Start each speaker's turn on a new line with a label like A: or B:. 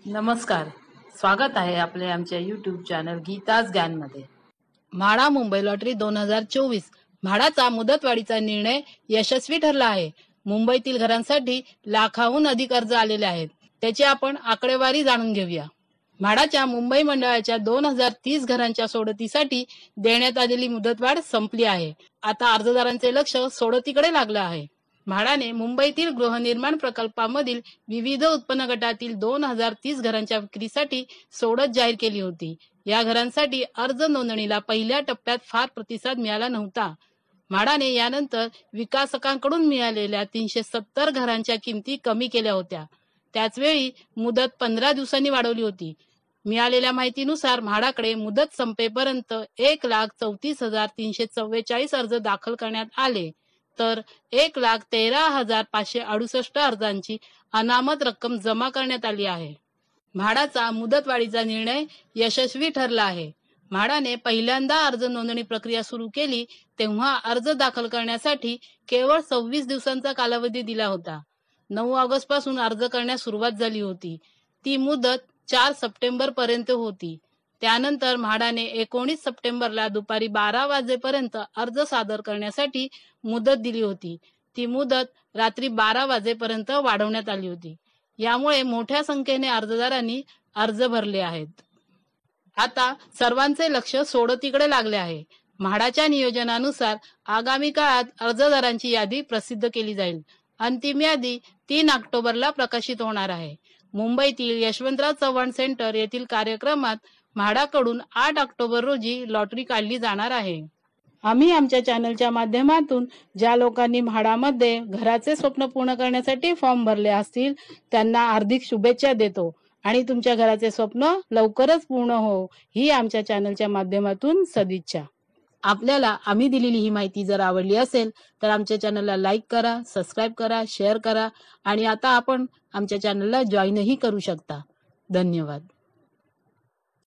A: नमस्कार, स्वागत आहे आपले आमच्या YouTube चॅनल गीताज ज्ञानमध्ये। म्हाडा मुंबई लॉटरी 2024 म्हाडाचा मुदतवाढीचा निर्णय यशस्वी ठरला आहे। मुंबईतील घरांसाठी लाखाहून अधिक अर्ज आलेले आहेत। त्याची आपण आकडेवारी जाणून घेऊया। म्हाडाच्या मुंबई मंडळाच्या 2030 घरांच्या सोडतीसाठी देण्यात आलेली मुदतवाढ संपली आहे। आता अर्जदारांचे लक्ष सोडतीकडे लागलं आहे। म्हाडाने मुंबईतील गृहनिर्माण प्रकल्पामधील विविध उत्पन्न गटातील 2030 घरांच्या विक्रीसाठी सोडत जाहीर केली होती। या घरांसाठी अर्ज नोंदणीला पहिल्या टप्प्यात फार प्रतिसाद मिळाला नव्हता। म्हाडाने यानंतर विकासकांकडून मिळालेल्या 370 घरांच्या किमती कमी केल्या होत्या। त्याचवेळी मुदत 15 दिवसांनी वाढवली होती। मिळालेल्या माहितीनुसार म्हाडाकडे मुदत संपेपर्यंत 1,34,344 अर्ज दाखल करण्यात आले, तर 1,13,568 अर्जांची अनामत रक्कम जमा करण्यात आली आहे। म्हाडाचा मुदतवाढीचा निर्णय यशस्वी ठरला आहे। म्हाडाने पहिल्यांदा अर्ज नोंदणी प्रक्रिया सुरू केली तेव्हा अर्ज दाखल करण्यासाठी केवळ 26 दिवसांचा कालावधी दिला होता। 9 ऑगस्ट पासून अर्ज करण्यास सुरुवात झाली होती। ती मुदत 4 सप्टेंबर पर्यंत होती। त्यानंतर म्हाडाने 19 सप्टेंबरला दुपारी 12 वाजेपर्यंत अर्ज सादर करण्यासाठी मुदत दिली होती। ती मुदत रात्री 12 वाजेपर्यंत वाढवण्यात आली होती। यामुळे मोठ्या संख्येने अर्जदारांनी अर्ज भरले आहेत। आता सर्वांचे लक्ष सोडतीकडे लागले आहे। म्हाडाच्या नियोजनानुसार आगामी काळात अर्जदारांची यादी प्रसिद्ध केली जाईल। अंतिम यादी 3 ऑक्टोबरला प्रकाशित होणार आहे। मुंबईतील यशवंतराव चव्हाण सेंटर येथील कार्यक्रमात म्हाडाकडून 8 ऑक्टोबर रोजी लॉटरी काढली जाणार आहे। आम्ही आमच्या चॅनलच्या माध्यमातून ज्या लोकांनी म्हाडामध्ये घराचे स्वप्न पूर्ण करण्यासाठी फॉर्म भरले असतील त्यांना हार्दिक शुभेच्छा देतो आणि तुमच्या घराचे स्वप्न लवकरच पूर्ण हो ही आमच्या चॅनलच्या माध्यमातून सदिच्छा। आपल्याला आम्ही दिलेली ही माहिती जर आवडली असेल तर आमच्या चॅनलला लाईक करा, सबस्क्राईब करा, शेअर करा आणि आता आपण आमच्या चॅनलला जॉईनही करू शकता। धन्यवाद।